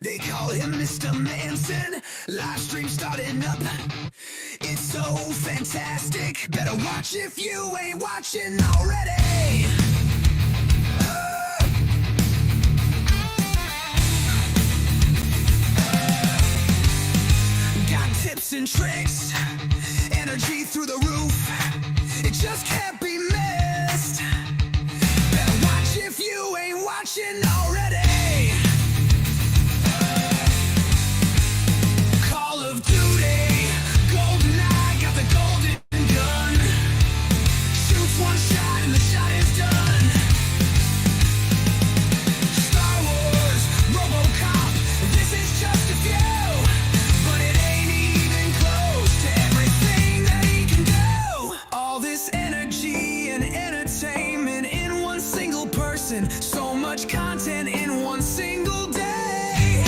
They call him MR.MANSON. Live stream starting up. It's so fantastic. Better watch if you ain't watching already. Got tips and tricks, energy through the roof. It just can't be missed. Better watch if you ain't watching already. So much content in one single day,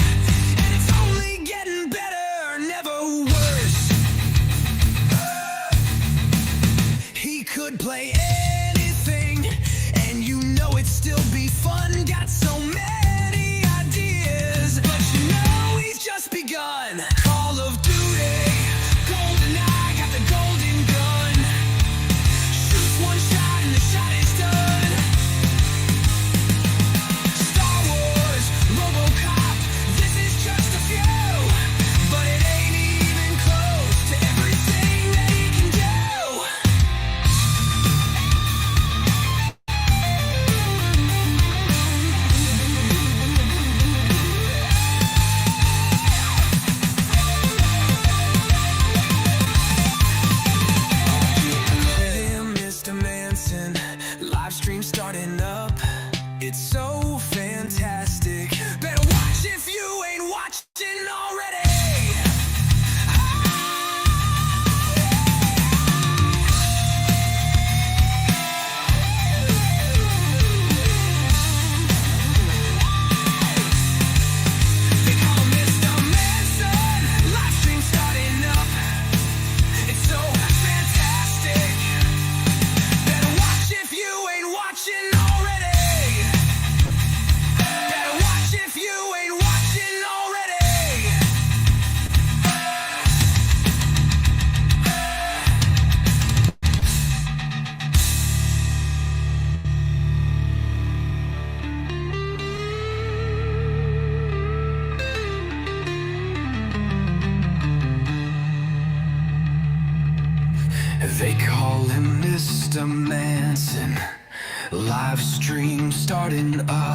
and it's only getting better, never worse. He could play anything, and you know it'd still be fun. Got so many ideas, but you know he's just begun. Call of Duty, GoldenEye, got the golden gun. Shoots one shot and the shot is done. Live stream starting up. It's so fantastic. Better watch if you ain't watching already. They call him MR.MANSON. Live stream starting up. It's so fantastic. If you ain't watching already, better watch if you ain't watching already. They call him MR.MANSON. Live stream starting up.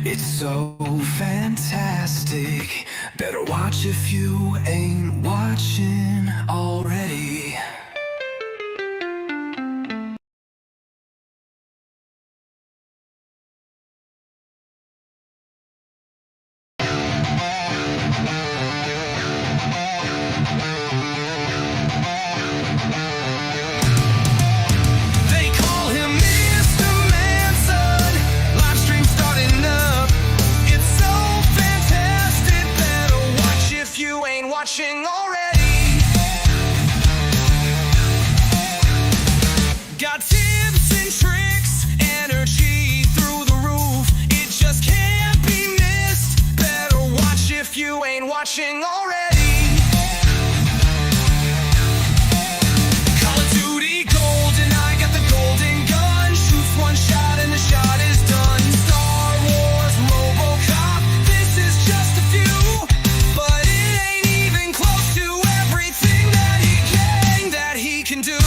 It's so fantastic. Better watch if you ain't watching already. Watching already. Got tips and tricks, energy through the roof. It just can't be missed. Better watch if you ain't watching already. Call of Duty, GoldenEye, got the golden gun. Shoots one shot and the shot is done. Star Wars, RoboCop, this is just a few, but it ain't close to everything that he can do.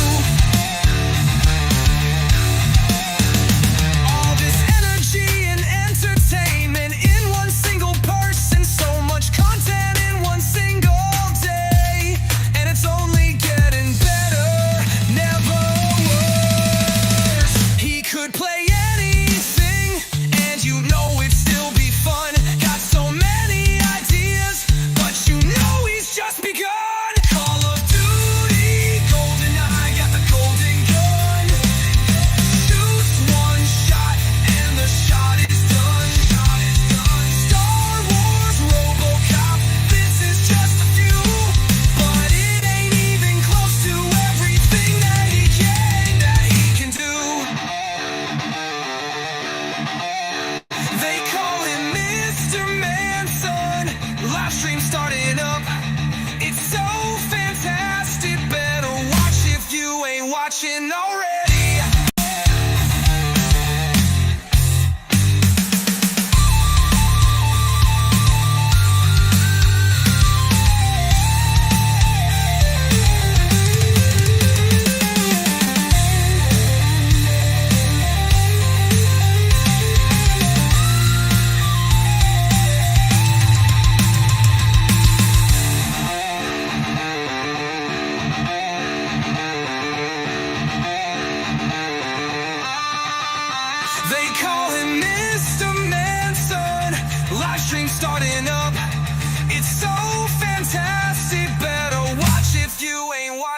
All this energy and entertainment in one single person. So much content in one single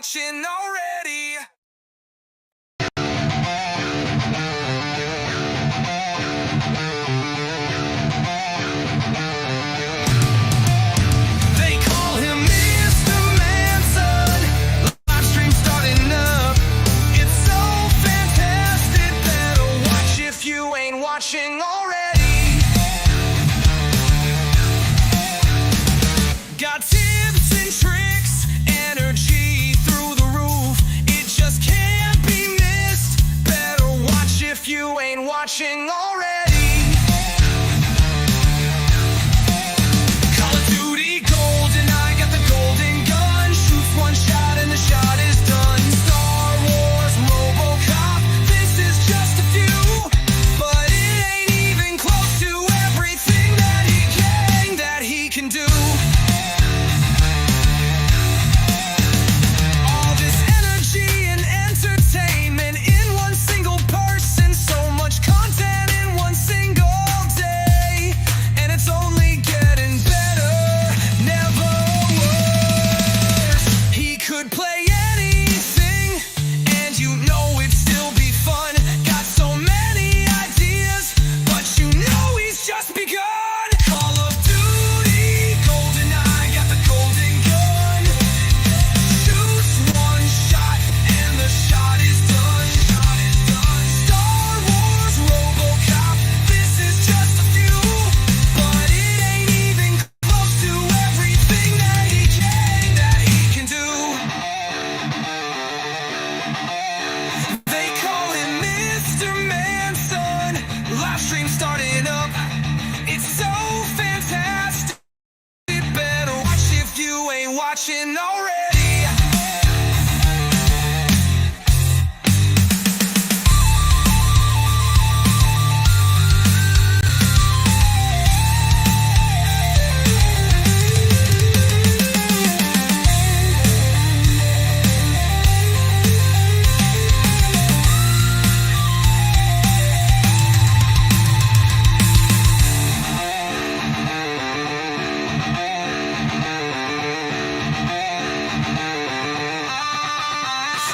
watching already. They call him Mr. Manson. Live stream starting up. It's so fantastic. Better watch if you ain't watching already. Got tips and tricks, energy through the roof. It just can't be missed. Better watch if you ain't watching already. Call of Duty GoldenEye, got the golden gun. Shoots one shot and the shot is done. Star Wars, RoboCop, this is just a few, but it ain't even close to everything that he can do. All this energy and entertainment in one single person. So much content in one single day, and it's only getting better, never worse. He could play anything, and you know it'd still be fun. Got so many ideas, but you know he's just begun. Call of Duty GoldenEye, got the golden gun. Shoots one shot and the shot is done. Star Wars, RoboCop, this is just a few, but it ain't even close to everything that he can do. They call him Mr. Manson. Live stream starting up. It's so fantastic. Better watch if you ain't watching already.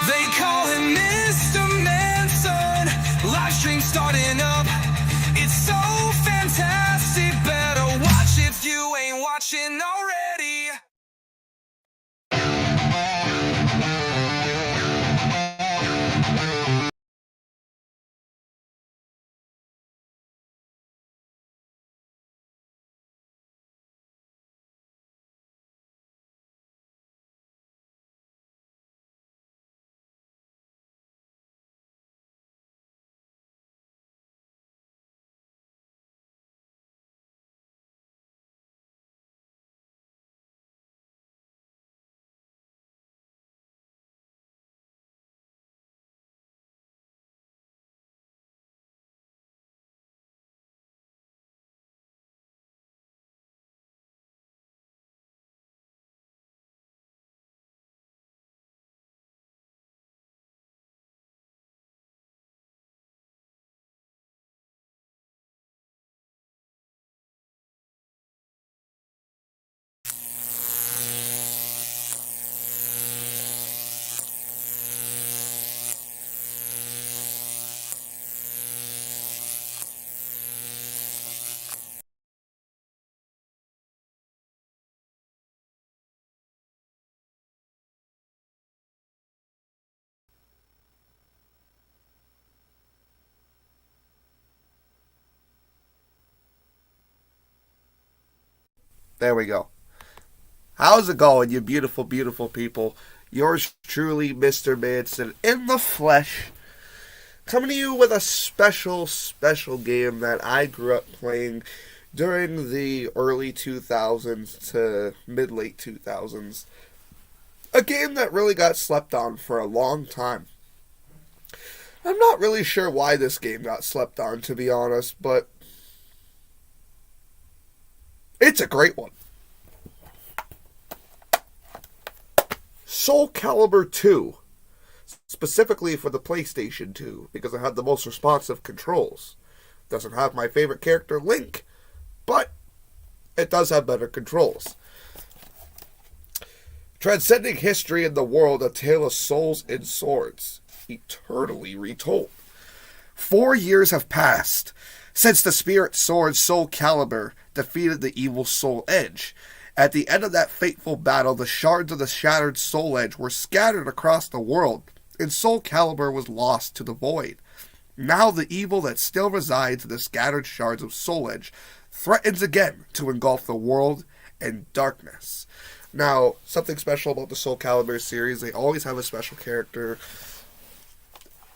They call him Mr. Manson. Live stream starting up. It's so fantastic. Better watch if you ain't watching already. There we go. How's it going, you beautiful, beautiful people? Yours truly, Mr. Manson, in the flesh, coming to you with a special, special game that I grew up playing during the early 2000s to mid-late 2000s. A game that really got slept on for a long time. I'm not really sure why this game got slept on, to be honest, but it's a great one. Soul Calibur 2. Specifically for the PlayStation 2, because it had the most responsive controls. Doesn't have my favorite character, Link, but it does have better controls. Transcending history and the world, a tale of souls and swords, eternally retold. 4 years have passed since the spirit sword Soul Calibur defeated the evil Soul Edge. At the end of that fateful battle, the shards of the shattered Soul Edge were scattered across the world, and Soul Calibur was lost to the void. Now the evil that still resides in the scattered shards of Soul Edge threatens again to engulf the world in darkness. Now, something special about the Soul Calibur series, they always have a special character.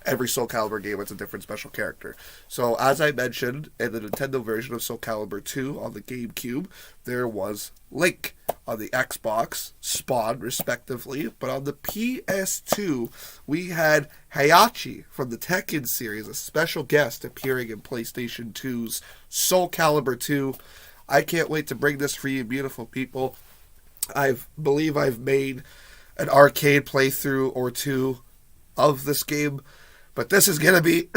Every Soul Calibur game has a different special character. So, as I mentioned, in the Nintendo version of Soul Calibur 2 on the GameCube, there was Link. On the Xbox, Spawn, respectively. But on the PS2, we had Heihachi from the Tekken series, a special guest appearing in PlayStation 2's Soul Calibur 2. I can't wait to bring this for you, beautiful people. I believe I've made an arcade playthrough or two of this game. But this is going to be,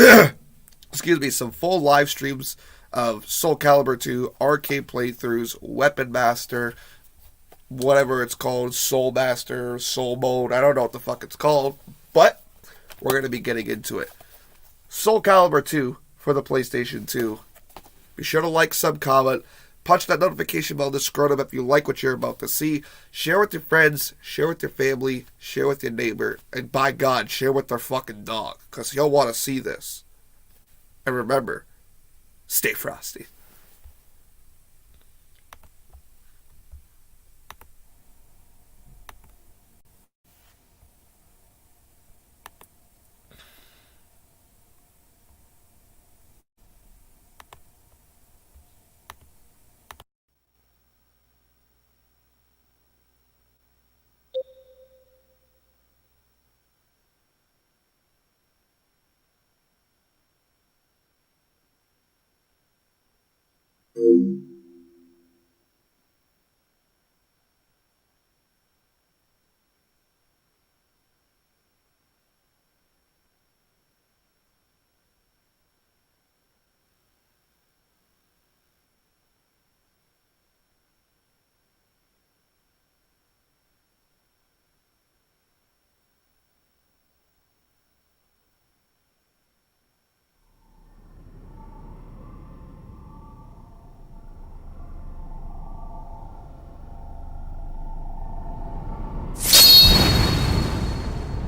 some full live streams of Soul Calibur 2, arcade playthroughs, Weapon Master, whatever it's called, Soul Master, Soul Mode, I don't know what the fuck it's called, but we're going to be getting into it. Soul Calibur 2 for the PlayStation 2. Be sure to like, sub, comment, punch that notification bell in the scrotum if you like what you're about to see. Share with your friends, share with your family, share with your neighbor, and by God, share with their fucking dog, because he'll want to see this. And remember, stay frosty.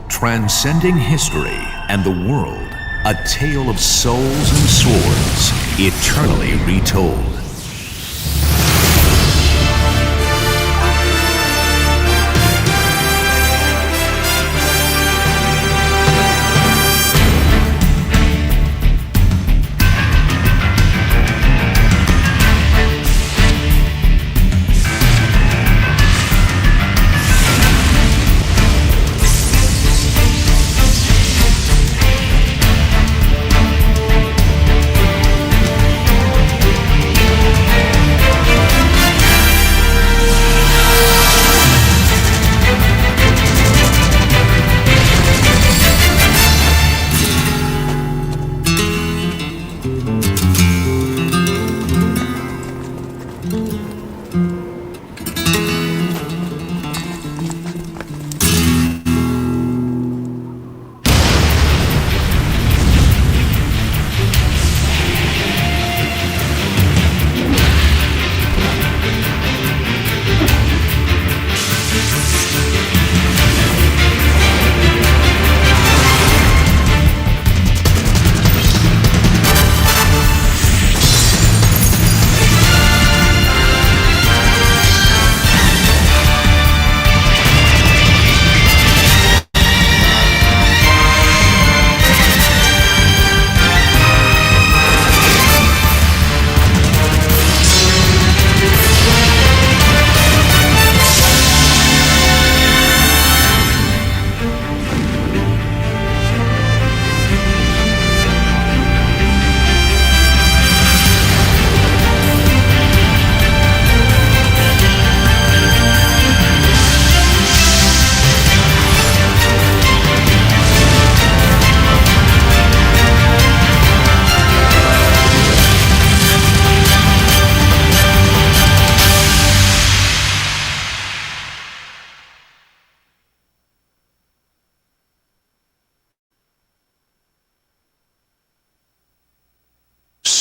Transcending history and the world, a tale of souls and swords, eternally retold.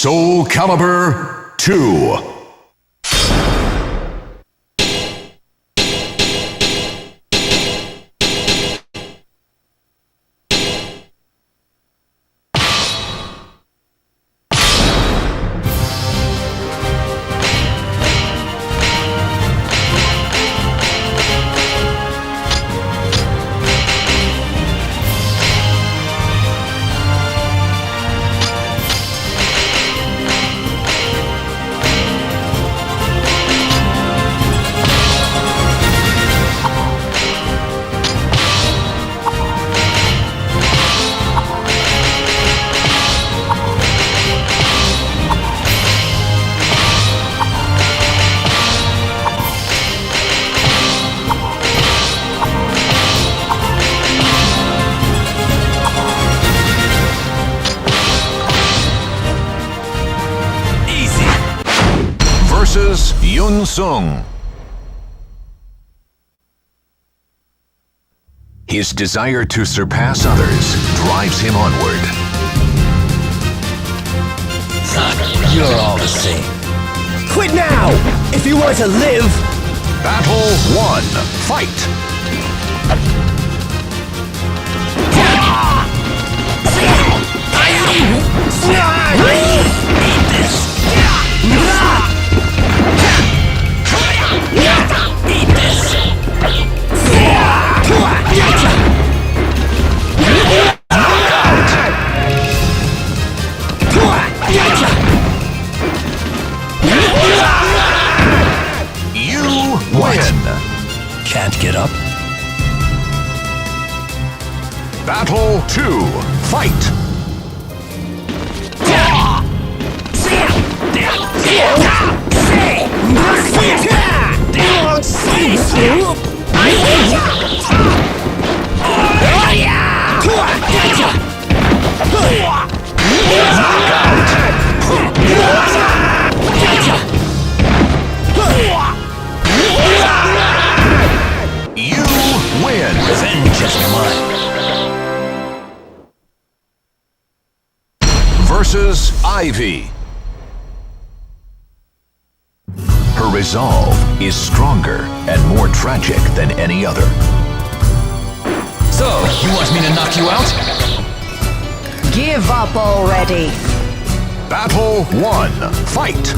Soul Calibur 2. Versus Yun Sung. His desire to surpass others drives him onward. You're all the same. Quit now! If you want to live! Battle 1. Fight! Eat this! Eat this! You win! Can't get up? Battle 2. Fight! You win! Revenge is mine. Versus Ivy. Her resolve is stronger and more tragic than any other. So, you want me to knock you out? Give up already. Battle 1. Fight!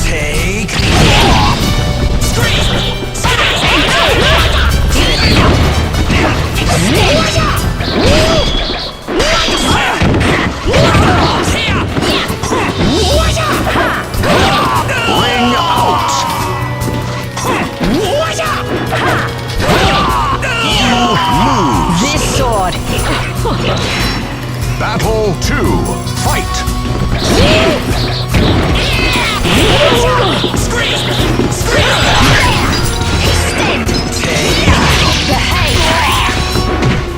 Take... Ring out! You lose! This sword. Battle 2. Fight!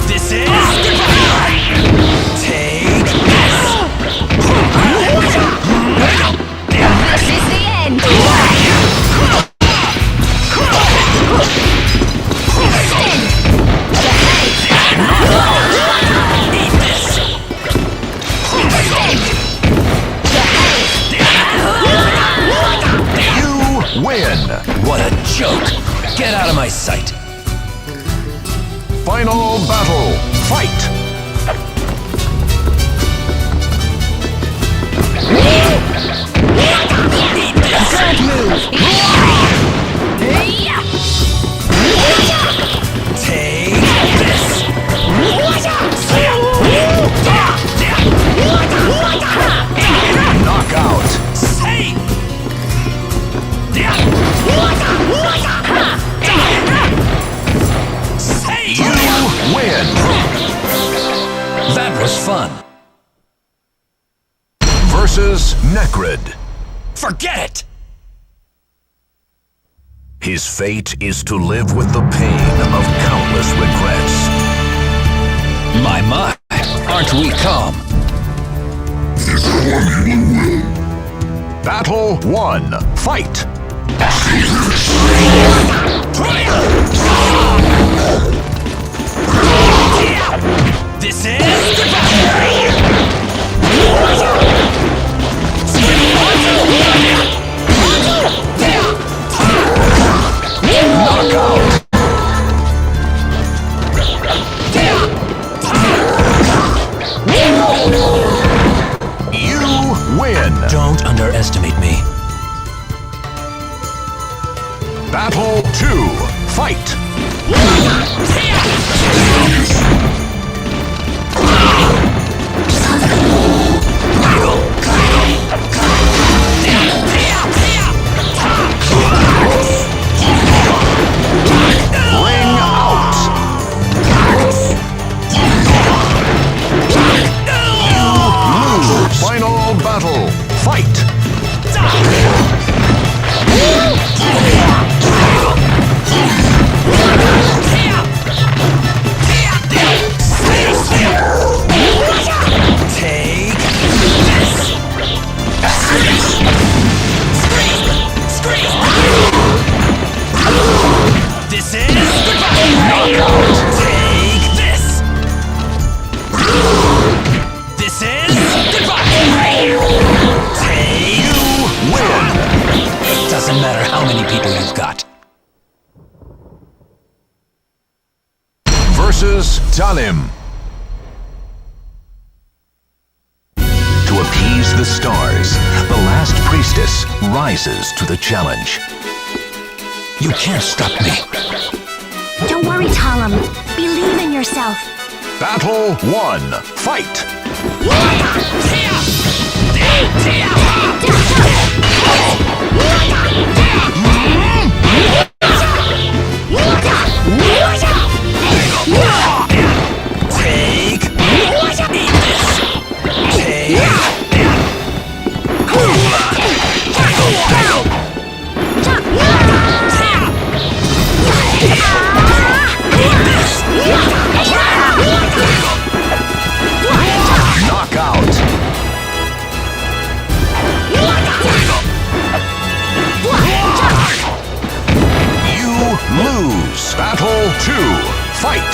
This is... Take this! This is the end. Eat this! You win! What a joke! Get out of my sight! Final battle! Fight! Eat this! Don't move. Take this! Knockout! Say! Say! You win! That was fun. Versus Necrid. Forget it! His fate is to live with the pain of countless regrets. My, aren't we calm? Battle 1. Fight! This is Knockout. You win. Don't underestimate me. Battle 2. Fight. Ring out. You lose. Final battle. Fight. Take this. This is knockout. Take this. This is take. You win. It doesn't matter how many people you've got. Versus Talim. To appease the stars, the last priestess rises to the challenge. You can't stop me. Don't worry, Talim. Believe in yourself. Battle 1. Fight. Take. Eat this. Take. Knockout. You lose. Battle 2. Fight.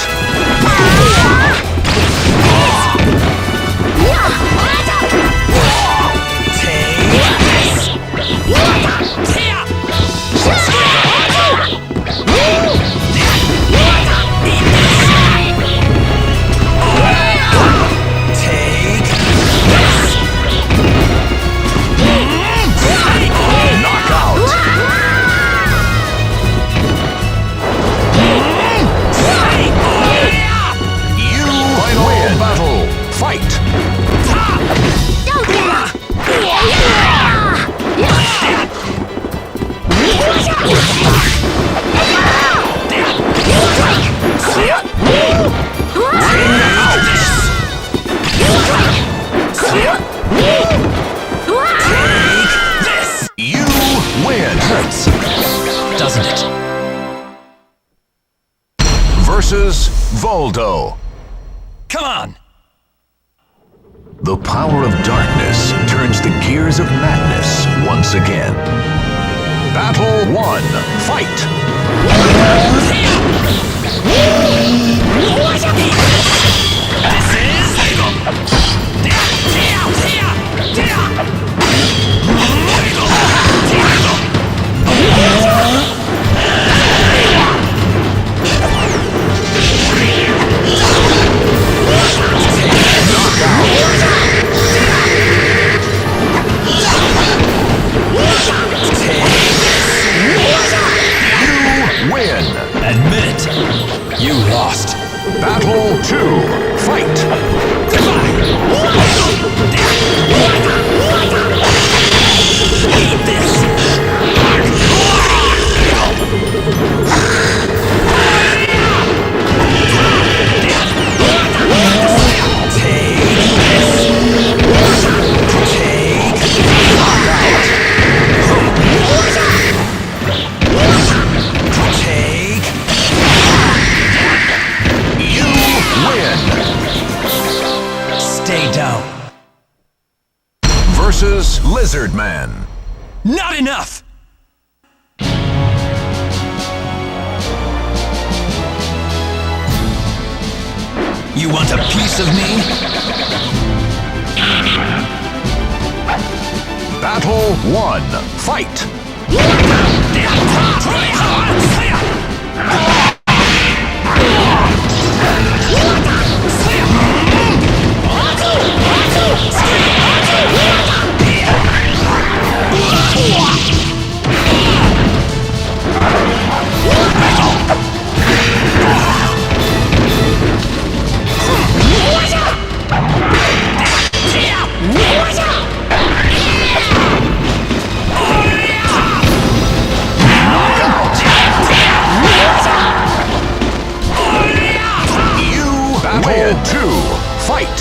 Knockout. You win. Battle. Fight. You win. Hurts, doesn't it? Versus Voldo. Come on. The power of darkness turns the gears of madness once again. Battle 1. Fight. You win. Admit it. You lost. Battle 2. Fight. Eat this. Stay down. Versus Lizard Man. Not enough! You want a piece of me? Battle 1. Fight! Battle 2. Fight!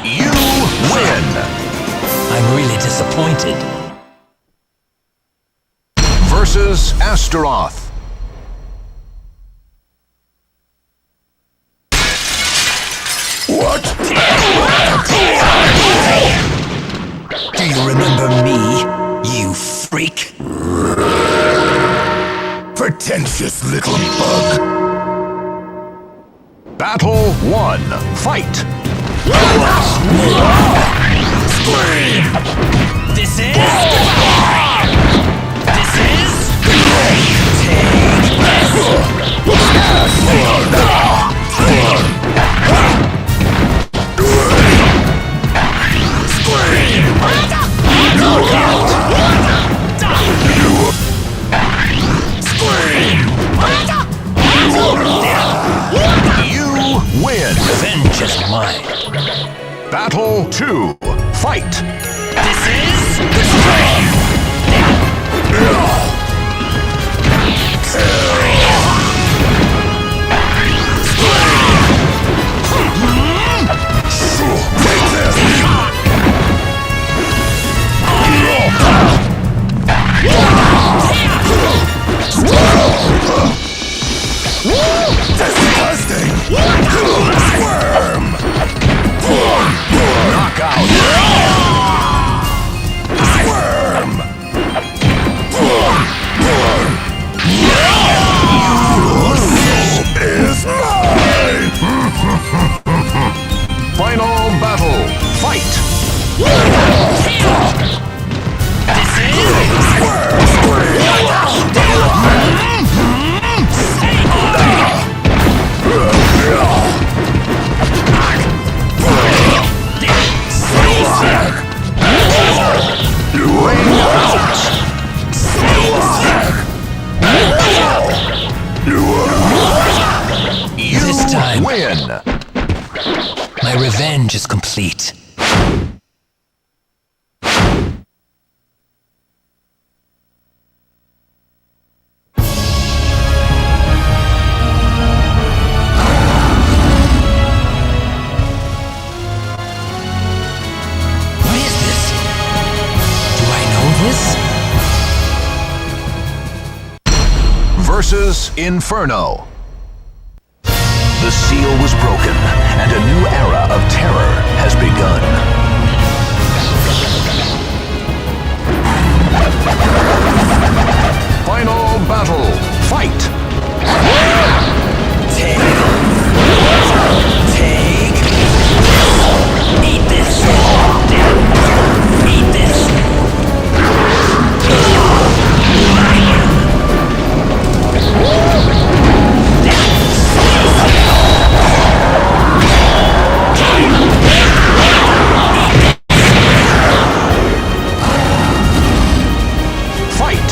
You win! I'm really disappointed. Versus Astaroth. What? Do you remember me, you freak? Pretentious little bug. Battle 1. Fight! Scream! This is... You win! Revenge is mine. Battle 2. Fight! This is... the scream! Disgusting! Squirm! Knockout! Squirm! Is mine! Final battle! Fight! This time, Win! my revenge is complete. What is this? Do I know this? Versus Inferno. The seal was broken, and a new era of terror has begun. Final battle. Fight! Take. Eat this. Eat this. Fight!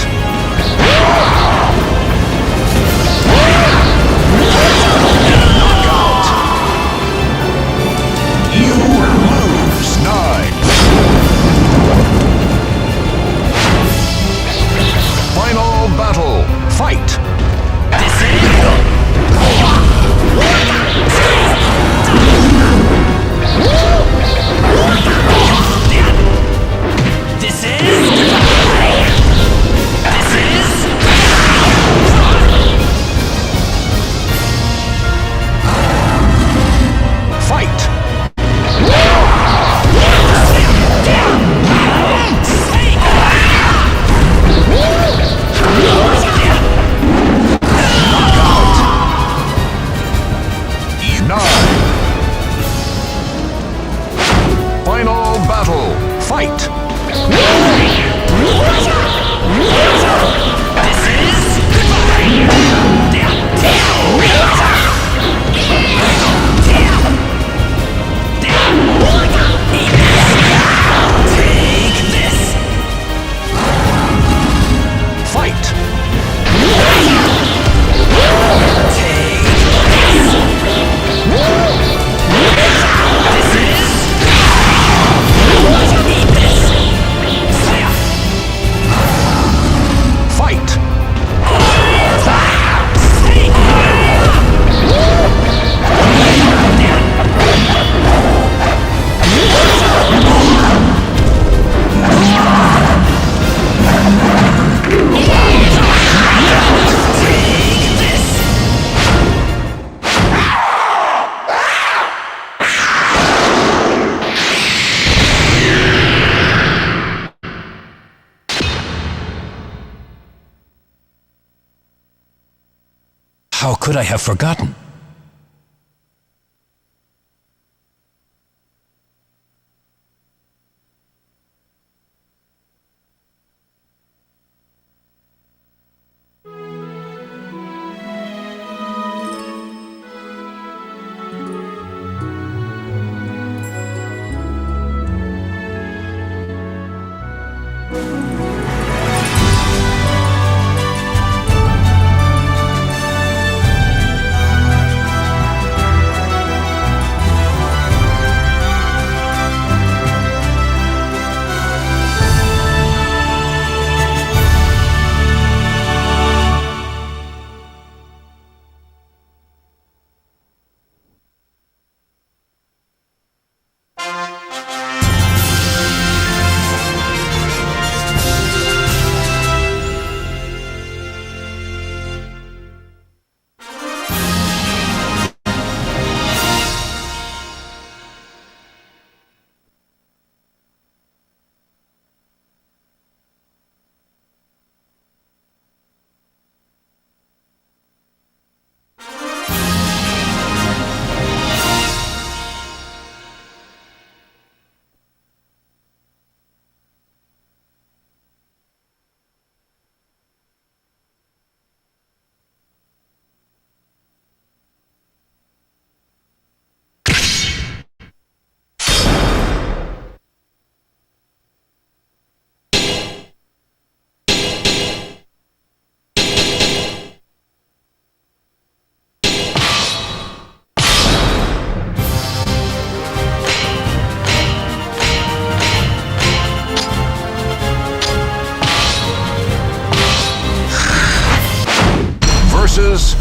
Fight! Fight! Fight! How could I have forgotten?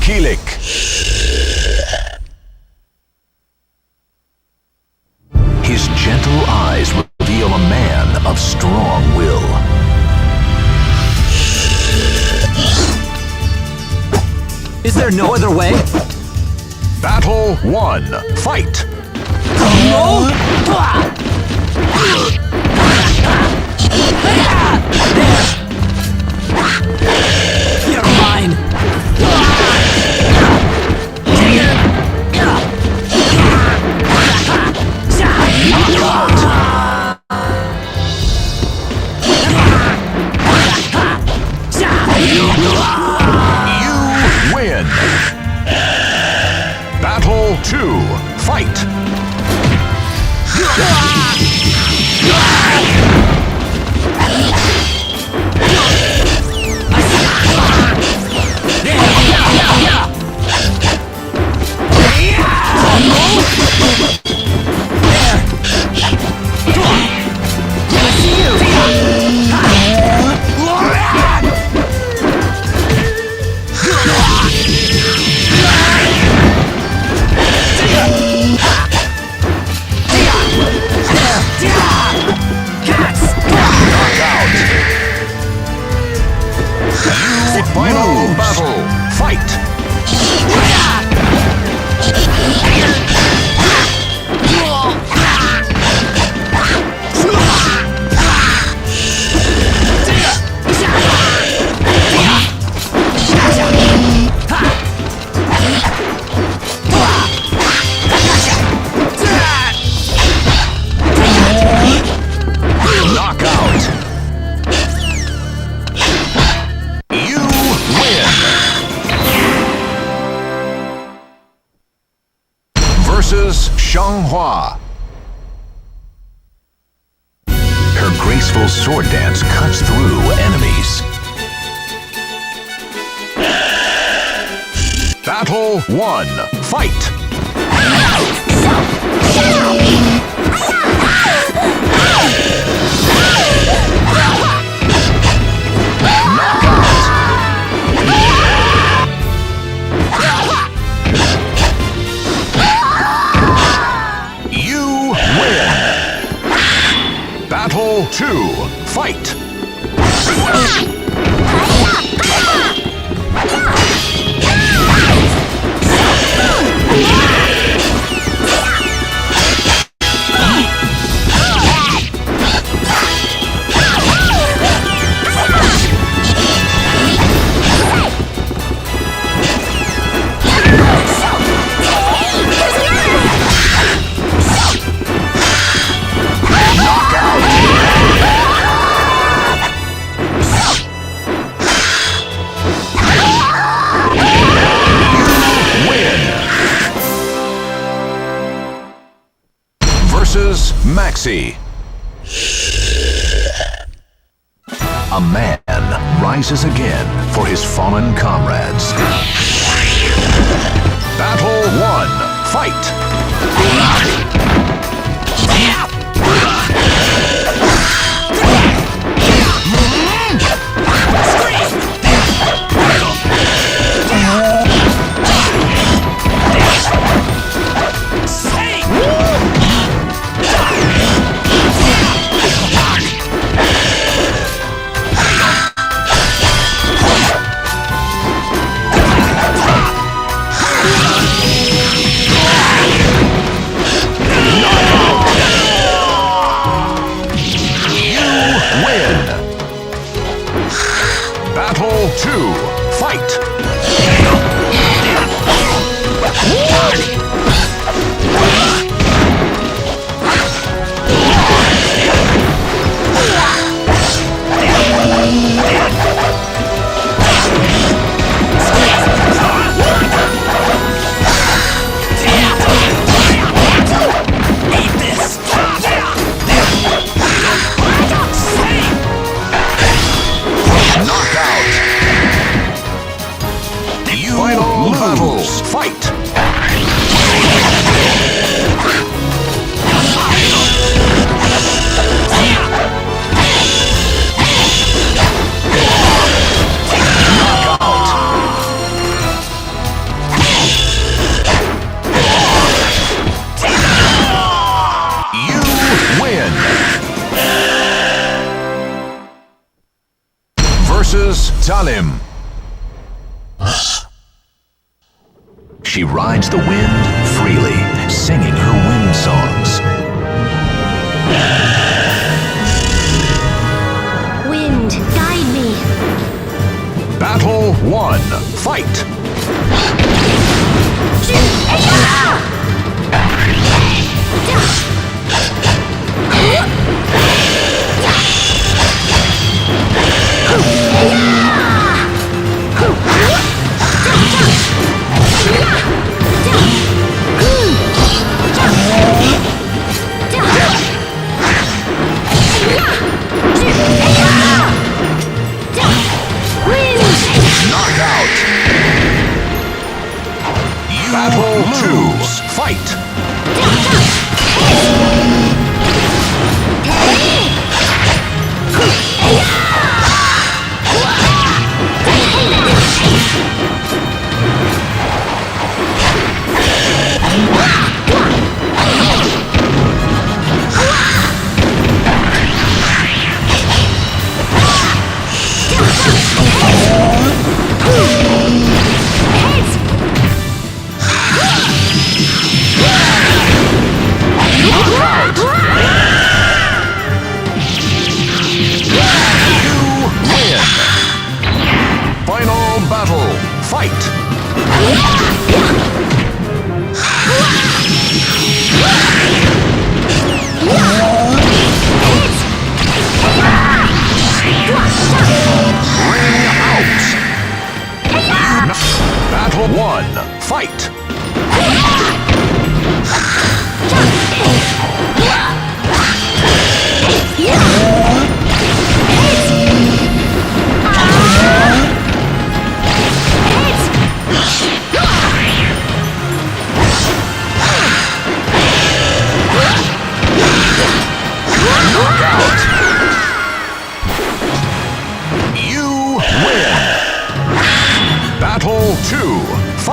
Kilik. His gentle eyes reveal a man of strong will. Is there no other way? Battle 1. Fight! You're mine! You win! Battle 2. Fight! Final battle. Fight! versus Xianghua. Her graceful sword dance cuts through enemies. Battle 1. Fight! You win! Battle 2. Fight! Versus Maxi. A man rises again for his fallen comrades. Battle 1. Fight! Battle 2. Fight! Final battles. Fight! You win! Versus Talim. She rides the wind freely, singing her wind songs. Wind, guide me. Battle 1. Fight! Battle 2. Fight! Hit!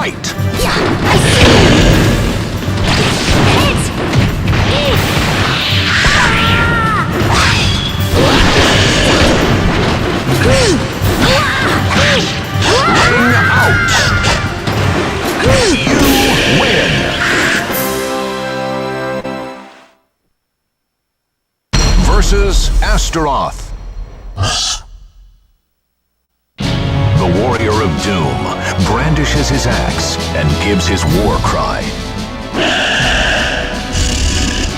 fight! Yeah, I see. Hit. Hit. Ring out! You win! Versus Astaroth. The Warrior of Doom brandishes his axe and gives his war cry.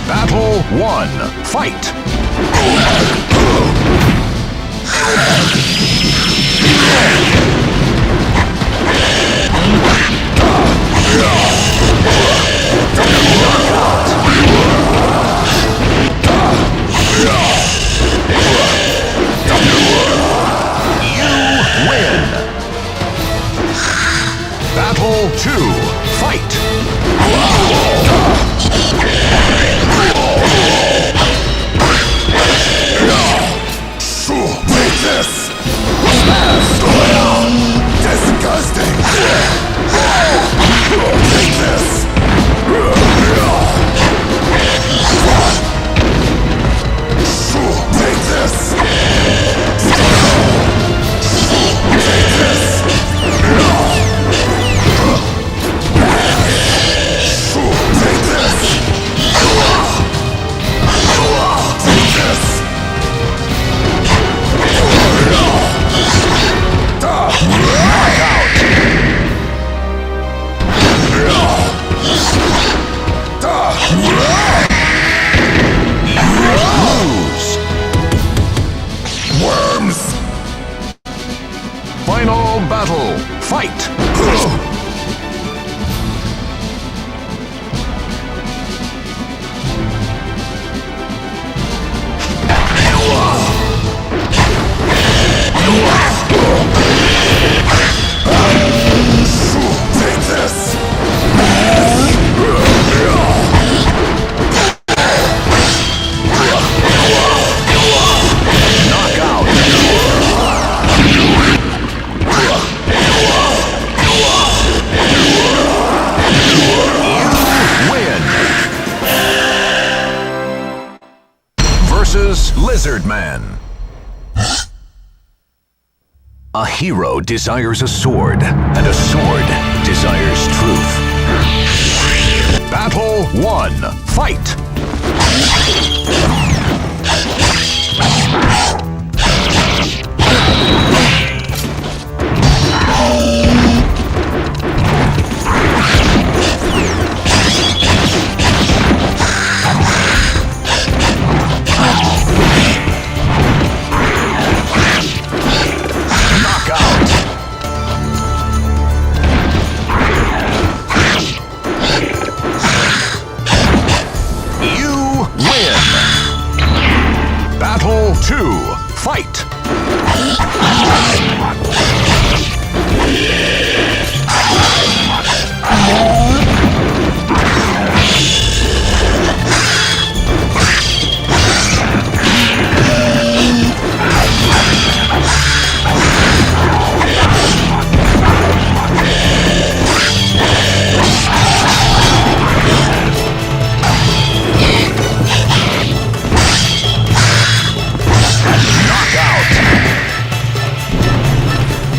Battle 1. Fight! Battle 2. Fight! Take this! Disgusting! Take this! Take this! Take this! Take this! Lose! Worms! Final battle! Fight! Take this! Knockout! You win! Versus Lizard Man. A hero desires a sword, and a sword desires truth. Battle 1. Fight! Knockout! You win! Battle 2. Fight! Knockout!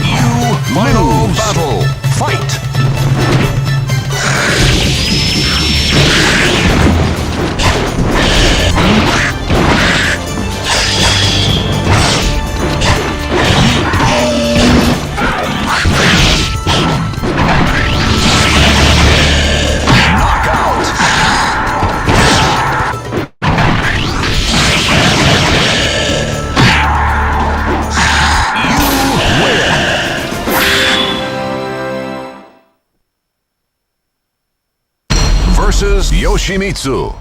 You final battle! Fight! Knockout! You win! Versus Yoshimitsu.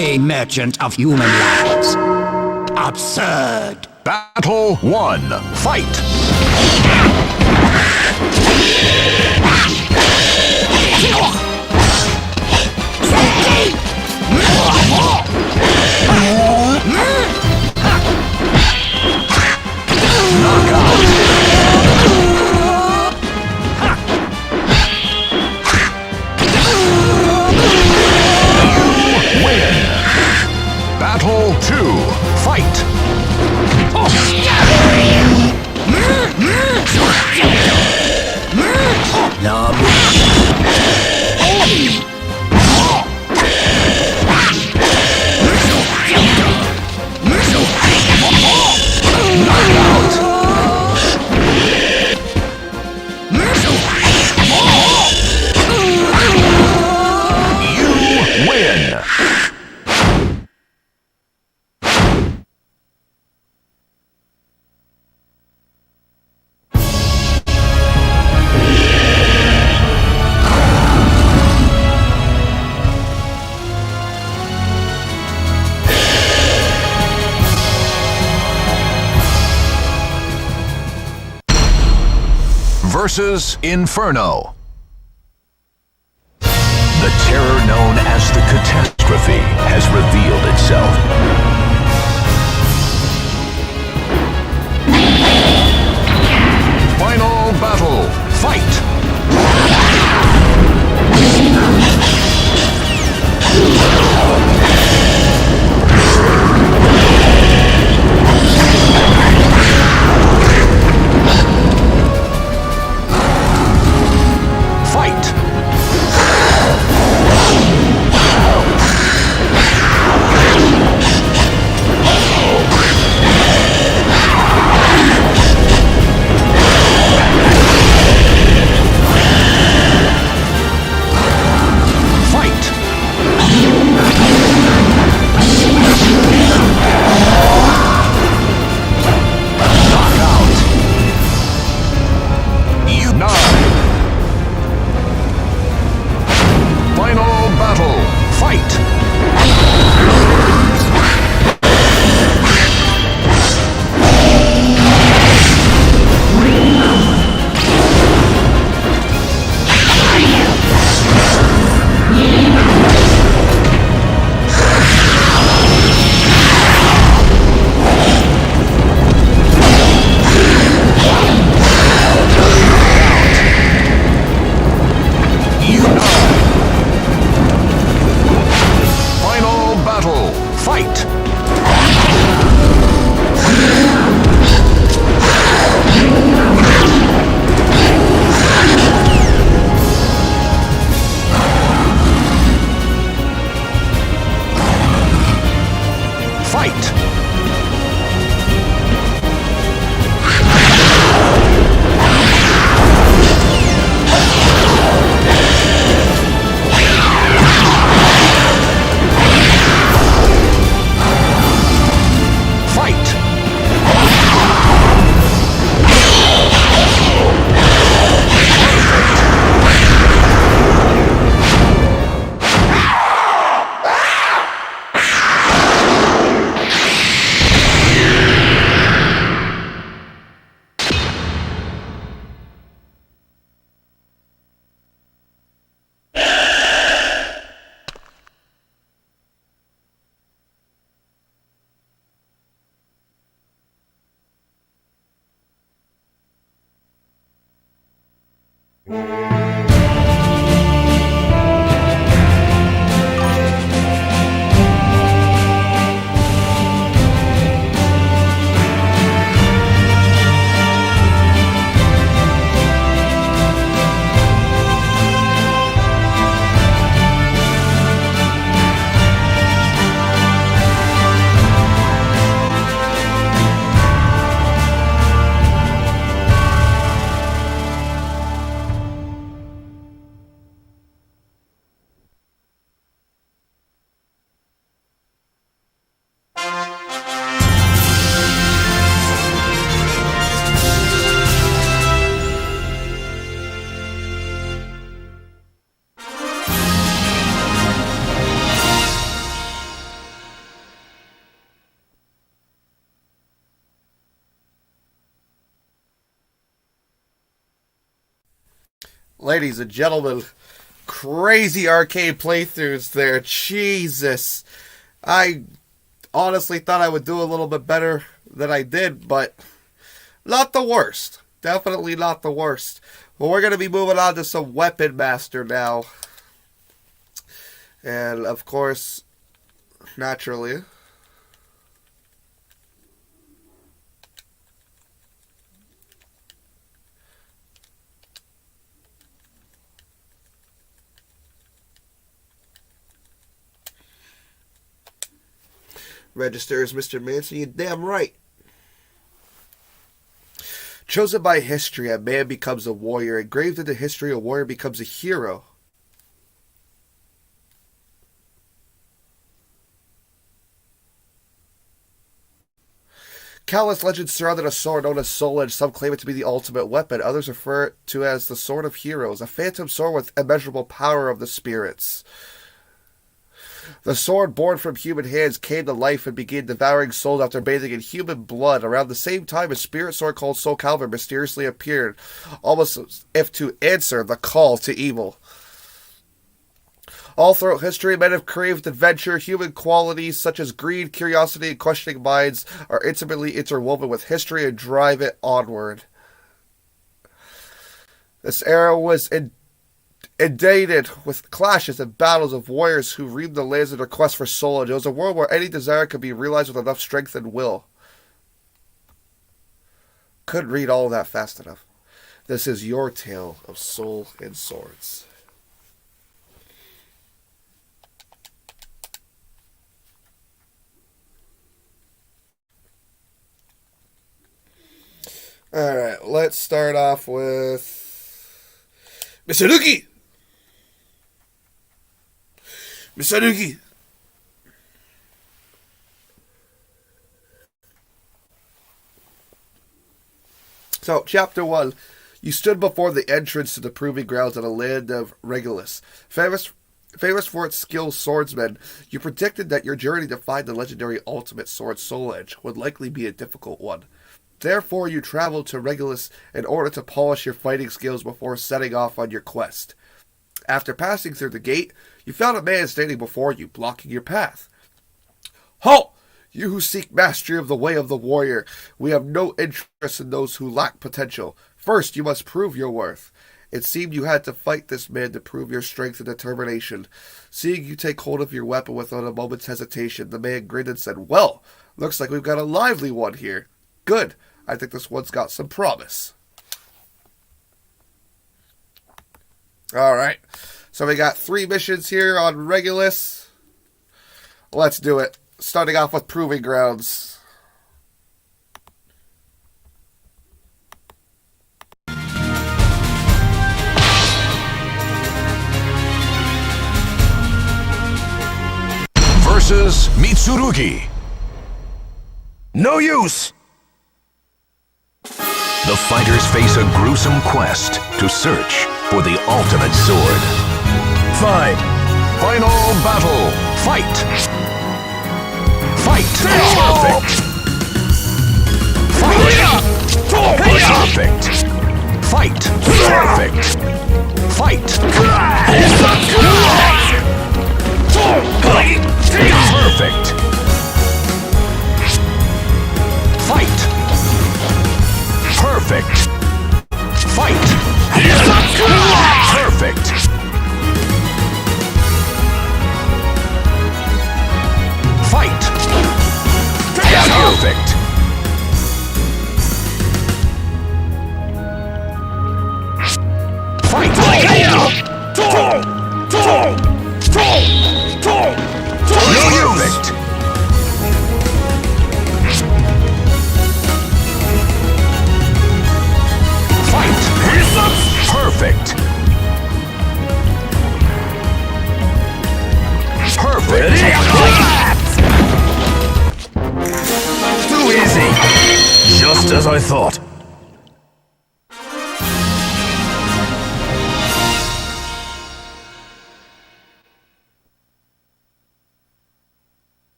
A merchant of human lives. Absurd. Battle 1. Fight! Battle 2. Fight! You win! Versus Inferno. The terror known as the catastrophe has revealed itself. Final battle. Fight! Fight! Ladies and gentlemen, crazy arcade playthroughs there. Jesus. I honestly thought I would do a little bit better than I did, but not the worst. Definitely not the worst. Well, we're going to be moving on to some Weapon Master now. And, of course, naturally, Register as Mr. Manson, you damn right. Chosen by history, a man becomes a warrior. Engraved into history, a warrior becomes a hero. Countless legends surrounded a sword known as Soul Edge. Some claim it to be the ultimate weapon. Others refer it to as the Sword of Heroes, a phantom sword with immeasurable power of the spirits. The sword, born from human hands, came to life and began devouring souls after bathing in human blood. Around the same time, a spirit sword called Soul Calvin mysteriously appeared, almost as if to answer the call to evil. All throughout history, men have craved adventure. Human qualities such as greed, curiosity, and questioning minds are intimately interwoven with history and drive it onward. This era was inundated with clashes and battles of warriors who reamed the lands in their quest for soul. It was a world where any desire could be realized with enough strength and will. Couldn't read all of that fast enough. This is your tale of soul and swords. Alright, let's start off with Misarugi! Misarugi! So, Chapter 1. You stood before the entrance to the proving grounds of the land of Regulus. Famous for its skilled swordsmen, you predicted that your journey to find the legendary ultimate sword Soul Edge would likely be a difficult one. Therefore, you traveled to Regulus in order to polish your fighting skills before setting off on your quest. After passing through the gate, you found a man standing before you, blocking your path. Halt! You who seek mastery of the way of the warrior, we have no interest in those who lack potential. First, you must prove your worth. It seemed you had to fight this man to prove your strength and determination. Seeing you take hold of your weapon without a moment's hesitation, the man grinned and said, Well, looks like we've got a lively one here. Good. I think this one's got some promise. Alright. So we got 3 missions here on Regulus. Let's do it. Starting off with Proving Grounds. Versus Mitsurugi. No use! The fighters face a gruesome quest to search for the ultimate sword. Fine. Final battle. Fight! Fight! Perfect! Fight! Perfect! Fight! Perfect! Fight! Perfect! Fight! Perfect! Fight! Perfect! Fight! Perfect! Fight! Perfect! Perfect. Perfect. Too easy! Just as I thought.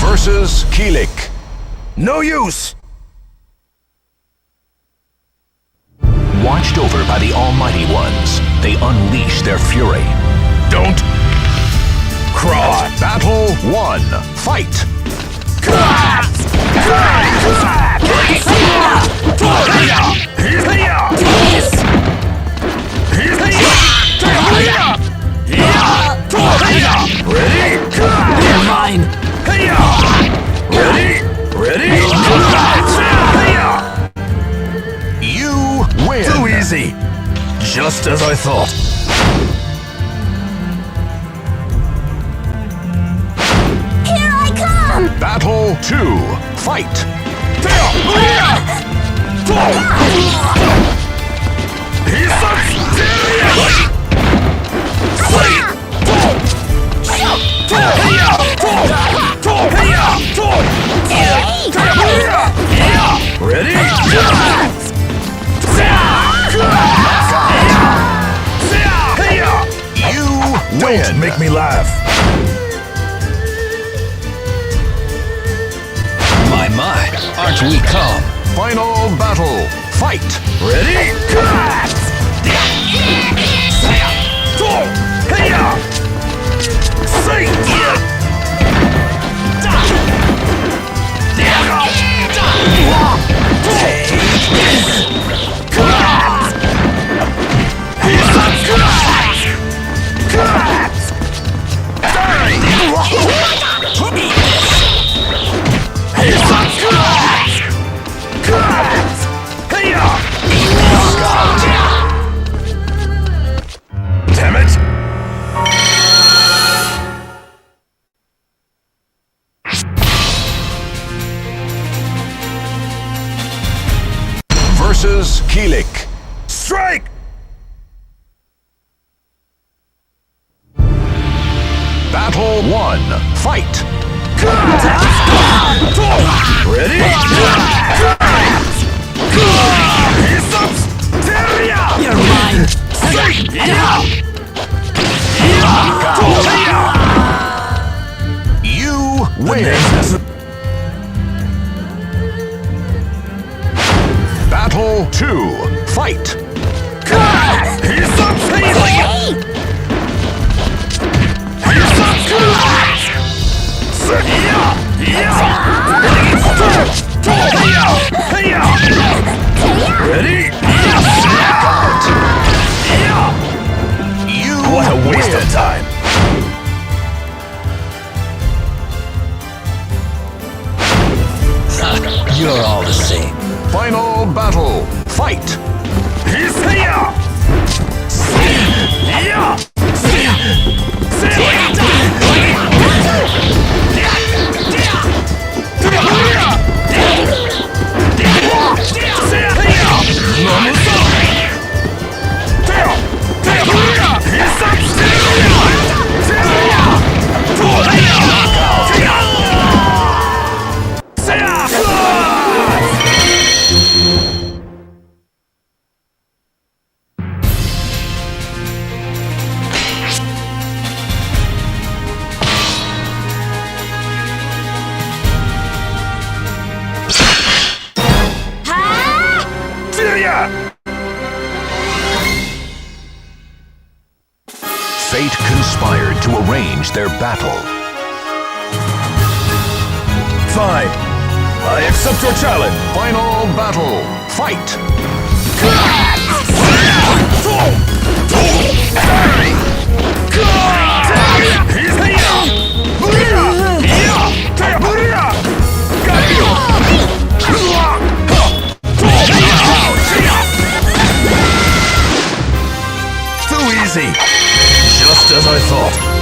Versus Kilik. No use! Watched over by the Almighty Ones, they unleash their fury. Don't cry! Battle 1. Fight! Ready? You're mine! Ready? Ready? Just as I thought. Here I come! Battle 2. Fight! Ready? You win! Don't make me laugh. My, aren't we calm? Final battle. Fight! Ready? Damn it! Versus Keelik. Strike! Battle 1. Fight! Ready? You're mine! You win! Battle 2. Fight! Ready? You What a waste win. of time. You're all the same. Final battle. Fight! He's here! Fate conspired to arrange their battle. Fine. I accept your challenge. Final battle. Fight! Too easy. Just as I thought.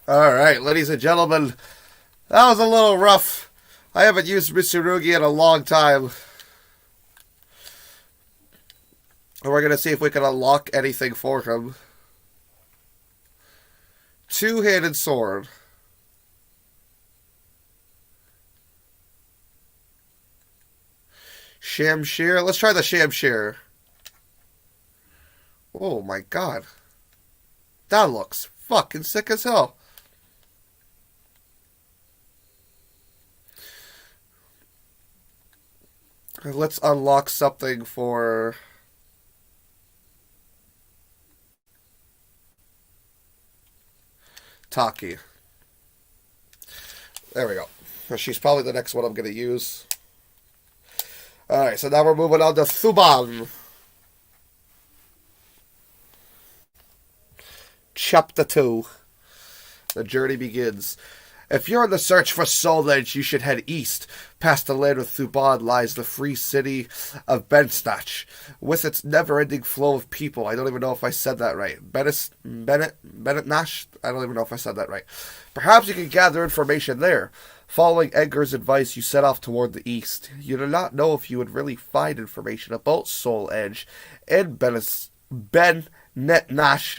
Alright, ladies and gentlemen, that was a little rough. I haven't used Mitsurugi in a long time. And we're going to see if we can unlock anything for him. Two-handed sword. Shamshir. Let's try the Shamshir. Oh my god. That looks fucking sick as hell. Let's unlock something for... Taki. There we go. She's probably the next one I'm going to use. Alright, so now we're moving on to Thuban. Chapter 2. The journey begins. If you're in the search for Soul Edge, you should head east. Past the land of Thuban lies the free city of Bensnatch, with its never-ending flow of people. I don't even know if I said that right. Benetnash? I don't even know if I said that right. Perhaps you can gather information there. Following Edgar's advice, you set off toward the east. You do not know if you would really find information about Soul Edge in Benetnash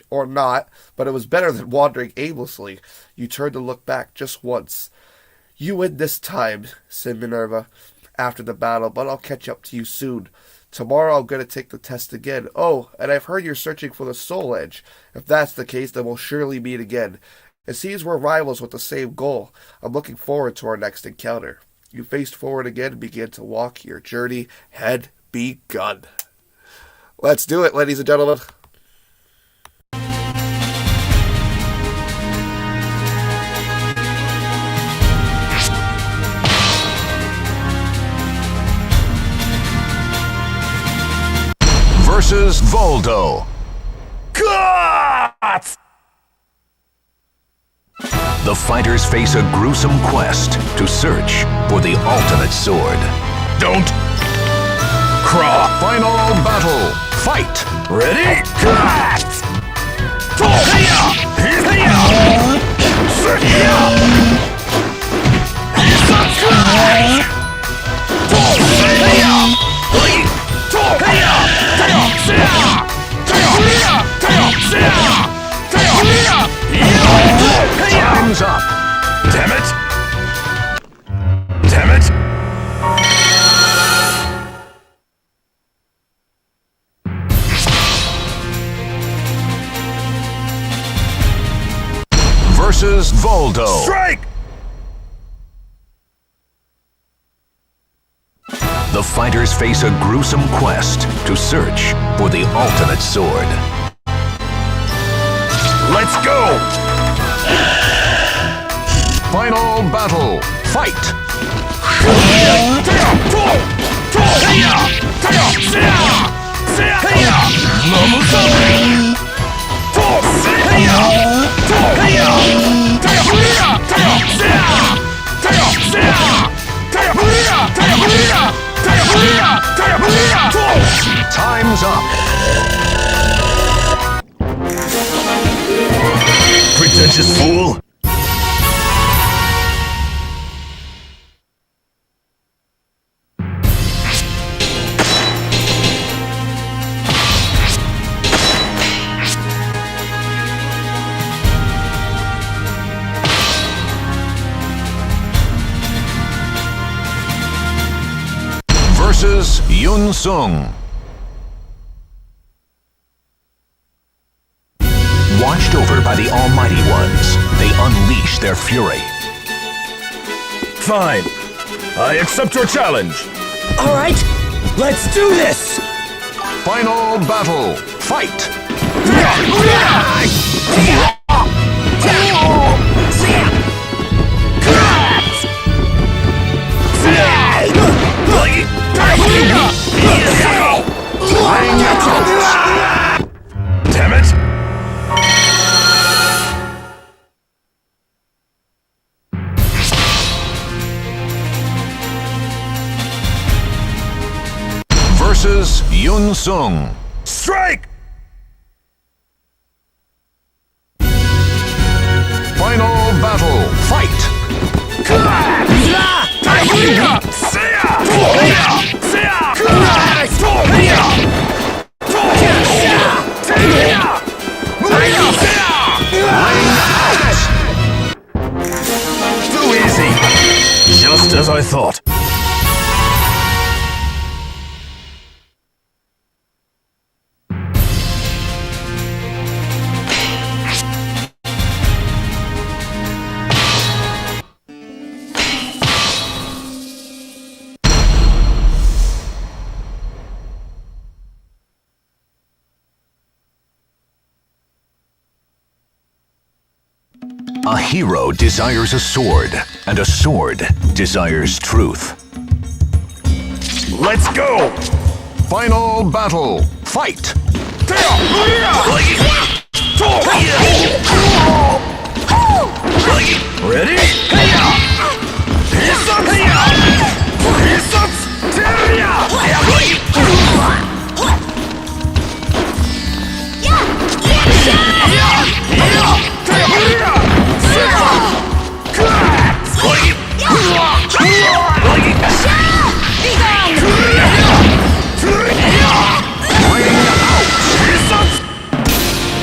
or not, but it was better than wandering aimlessly. You turned to look back just once. You win this time, said Minerva after the battle, but I'll catch up to you soon. Tomorrow I'm going to take the test again. Oh, and I've heard you're searching for the Soul Edge. If that's the case, then we'll surely meet again. It seems we're rivals with the same goal. I'm looking forward to our next encounter. You faced forward again and began to walk. Your journey had begun. Let's do it, ladies and gentlemen. Versus Voldo. Cut! The fighters face a gruesome quest to search for the ultimate sword. Don't crawl. Final battle. Fight. Ready? Cut! Time's up. Damn it! Damn it! Versus Voldo. Strike! The fighters face a gruesome quest to search for the ultimate sword. Let's go! Final battle. Fight. Time's up. Pretentious fool! Versus Yun Sung. Watched over by the Almighty Ones, they unleash their fury. Fine. I accept your challenge. All right, let's do this! Final battle. Fight. Damn it! Versus Yun Sung. Strike! Final battle. Fight. Too easy! Just as I thought. A hero desires a sword, and a sword desires truth. Let's go! Final battle. Fight! Ready?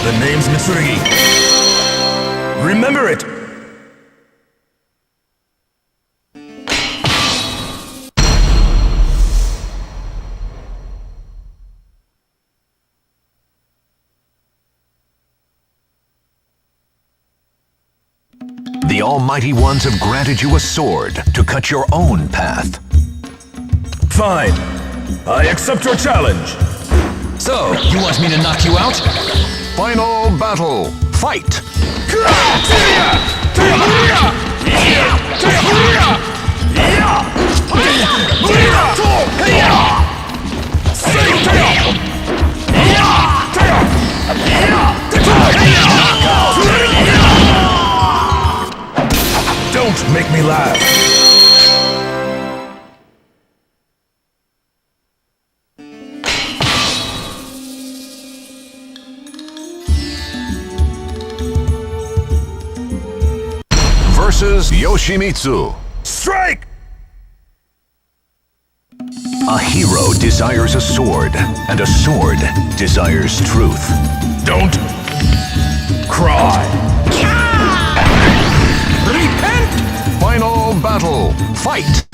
The name's Mitsurugi. Remember it! The Almighty Ones have granted you a sword to cut your own path. Fine. I accept your challenge. So, you want me to knock you out? Final battle. Fight! Don't make me laugh. Versus Yoshimitsu. Strike! A hero desires a sword, and a sword desires truth. Don't cry. Repent! Final battle. Fight!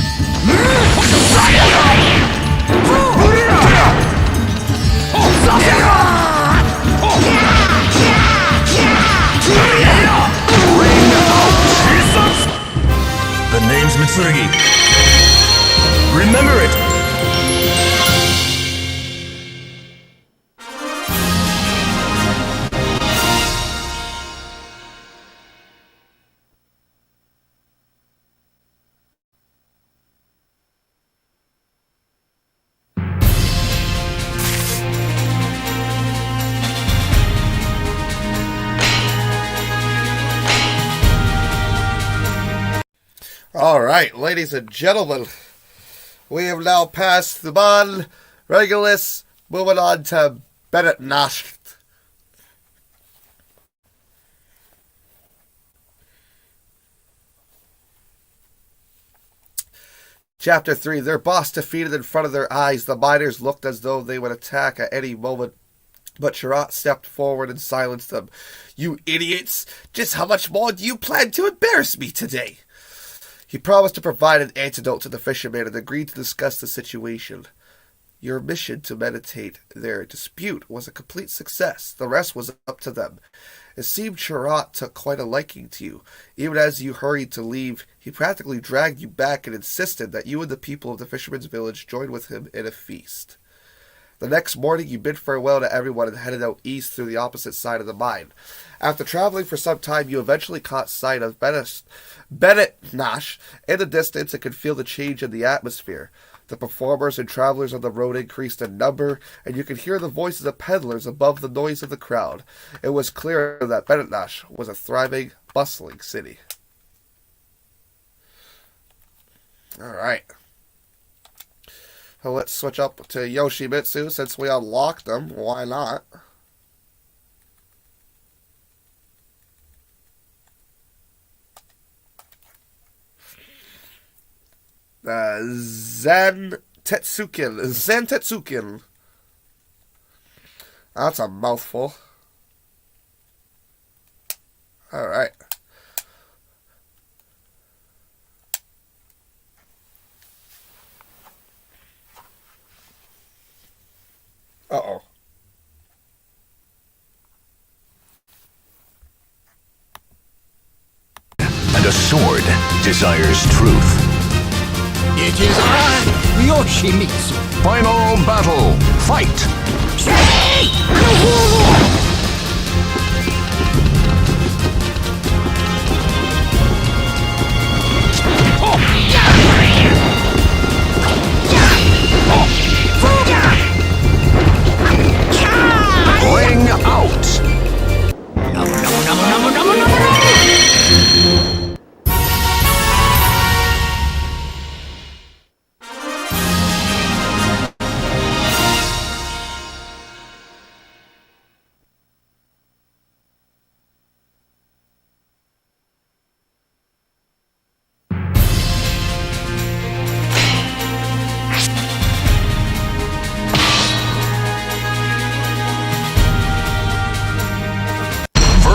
The name's Mitsurugi. Remember it! Alright, ladies and gentlemen, we have now passed the Mon Regulus, moving on to Bennett Nash. Chapter 3, their boss defeated in front of their eyes. The miners looked as though they would attack at any moment, but Chirrut stepped forward and silenced them. You idiots! Just how much more do you plan to embarrass me today? He promised to provide an antidote to the fishermen and agreed to discuss the situation. Your mission to mediate their dispute was a complete success. The rest was up to them. It seemed Chirrut took quite a liking to you. Even as you hurried to leave, he practically dragged you back and insisted that you and the people of the fisherman's village join with him in a feast. The next morning, you bid farewell to everyone and headed out east through the opposite side of the mine. After traveling for some time, you eventually caught sight of Bennett Nash in the distance and could feel the change in the atmosphere. The performers and travelers on the road increased in number, and you could hear the voices of peddlers above the noise of the crowd. It was clear that Bennett Nash was a thriving, bustling city. Alright. So let's switch up to Yoshimitsu since we unlocked them. Why not? Zen Tetsukin. That's a mouthful. Alright. Uh-oh. And a sword desires truth. It is I, Yoshimitsu. Final battle. Fight!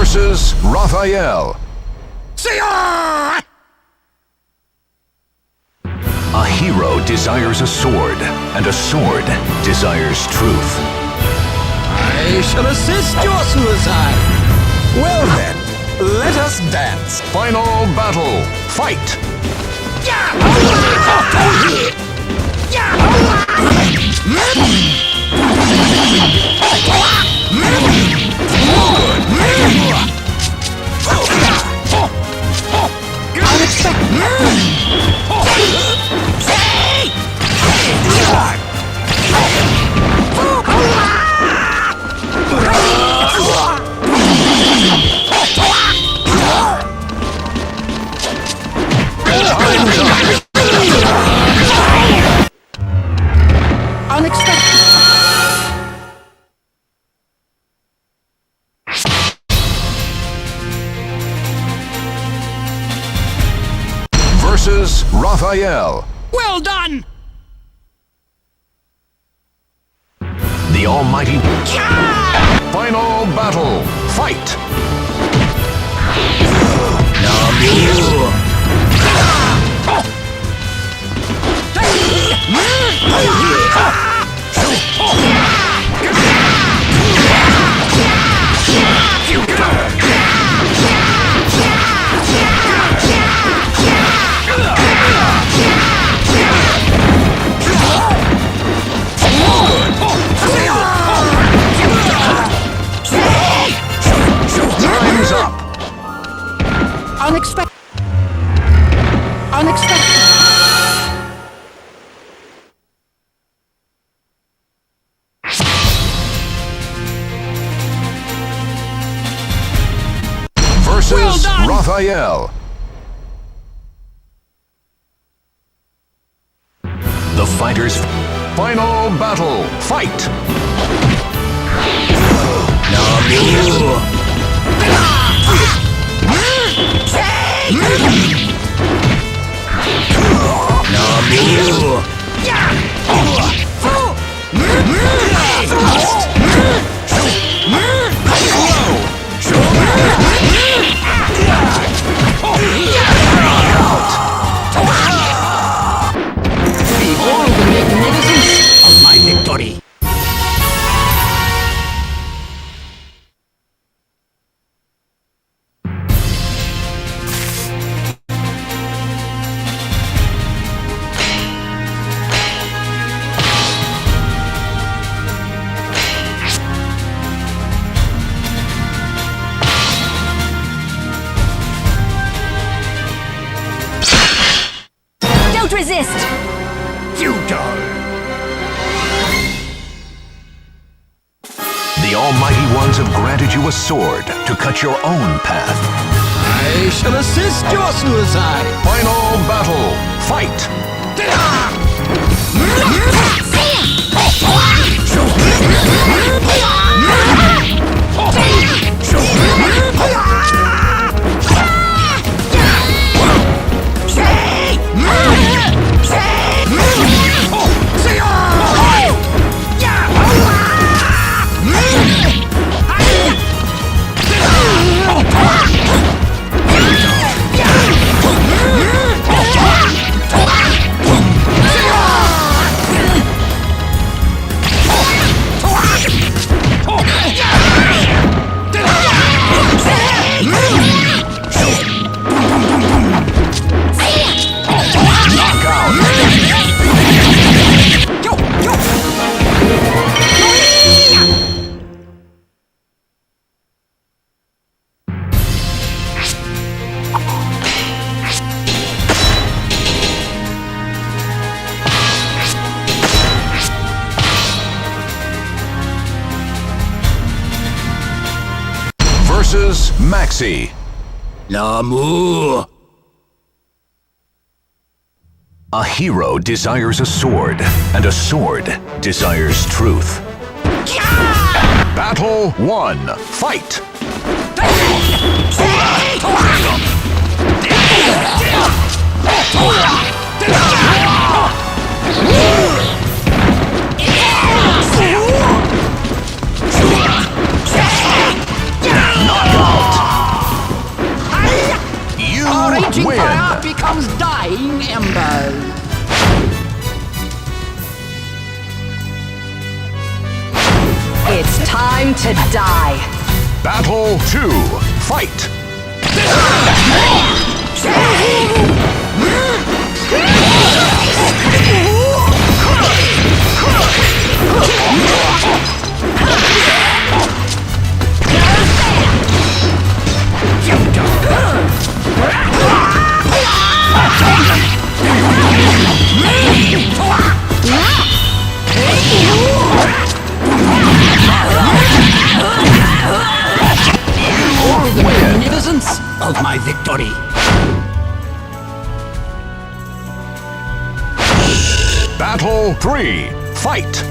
versus Raphael. A hero desires a sword, and a sword desires truth. I shall assist your suicide. Well then, let us dance. Final battle. Fight! Versus Raphael. Well done! The almighty... Final battle. Fight! Time's up. Unexpected. Unexpected. Versus Well done. Raphael. The fighters' final battle. Fight! Behold the magnificence of my victory. Don't resist. The almighty ones have granted you a sword to cut your own path. I shall assist your suicide. Final battle. Fight! Versus Maxi. L'amour. A hero desires a sword, and a sword desires truth. Battle 1. Fight! Knockout! Scorching win. fire becomes dying embers. It's time to die. Battle 2. Fight. The magnificence of my victory. Battle 3. Fight.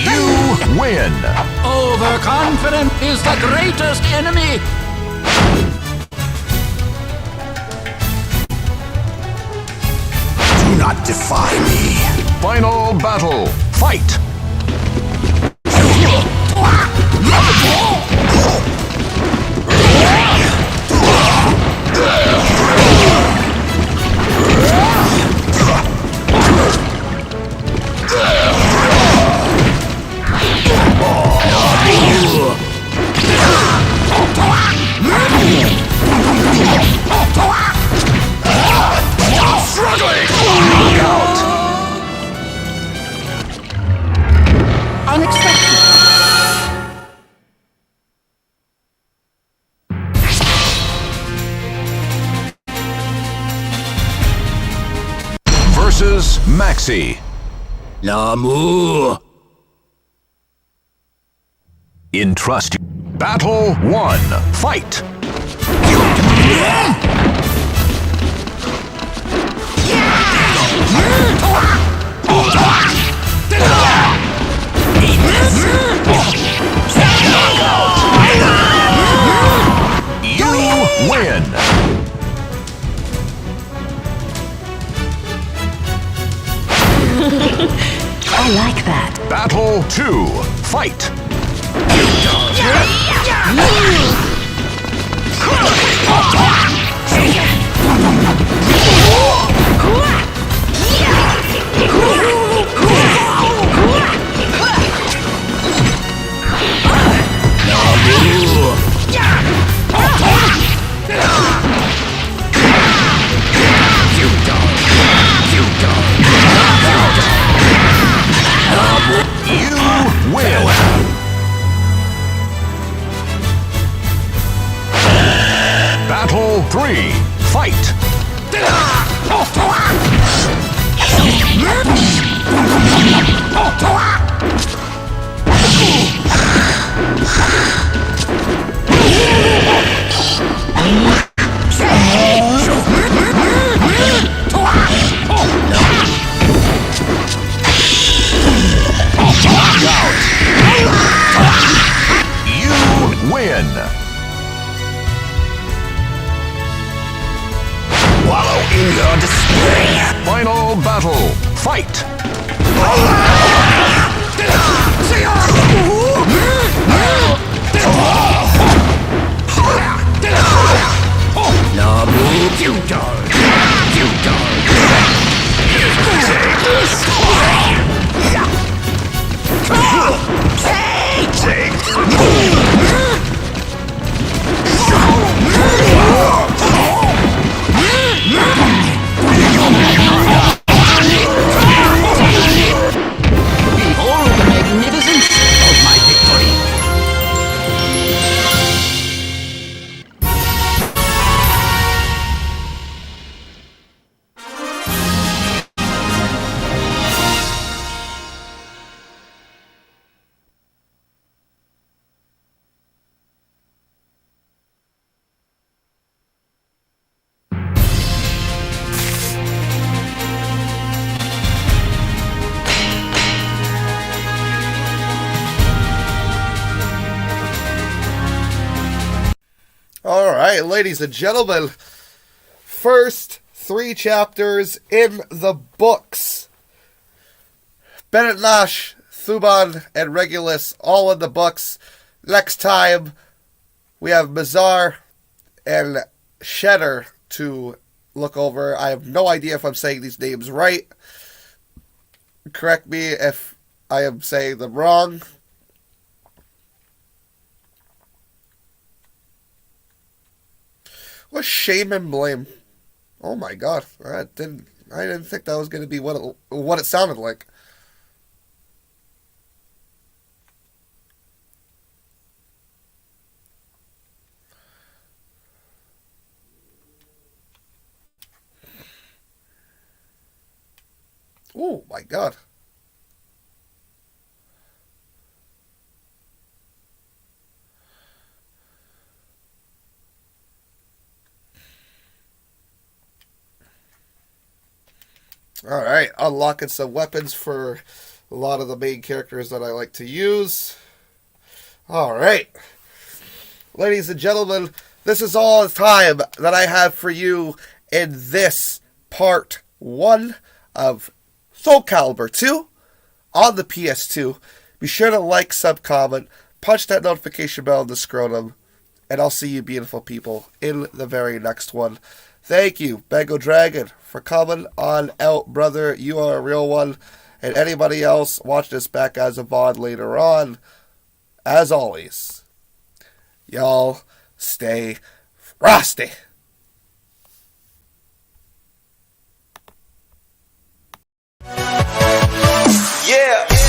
You win. Overconfident is the greatest enemy. Do not defy me. Final battle. Fight. Unexpected. Versus Maxi. L'amour. Entrust. Battle 1. Fight. You win. I like that. Battle 2. Fight. You win. Battle 3. Fight. You win. Wallow in your despair. Final battle. Fight. L'amour. Feudal. Feudal. Take this. Behold the magnificence of my victory. All right, ladies and gentlemen. First 3 chapters in the books. Bennett Nash, Thuban, and Regulus all in the books. Next time, we have Mazar and Shedder to look over. I have no idea if I'm saying these names right. Correct me if I am saying them wrong. What shame and blame. Oh my god. I didn't think that was going to be what it sounded like. Oh my god. Alright, unlocking some weapons for a lot of the main characters that I like to use. Alright. Ladies and gentlemen, this is all the time that I have for you in this part 1 of Soul Calibur 2 on the PS2. Be sure to like, sub, comment, punch that notification bell in the scrotum, and I'll see you beautiful people in the very next one. Thank you, Bengo Dragon, for coming on out, brother. You are a real one. And anybody else watch this back as a VOD later on, as always, y'all stay frosty. Yeah.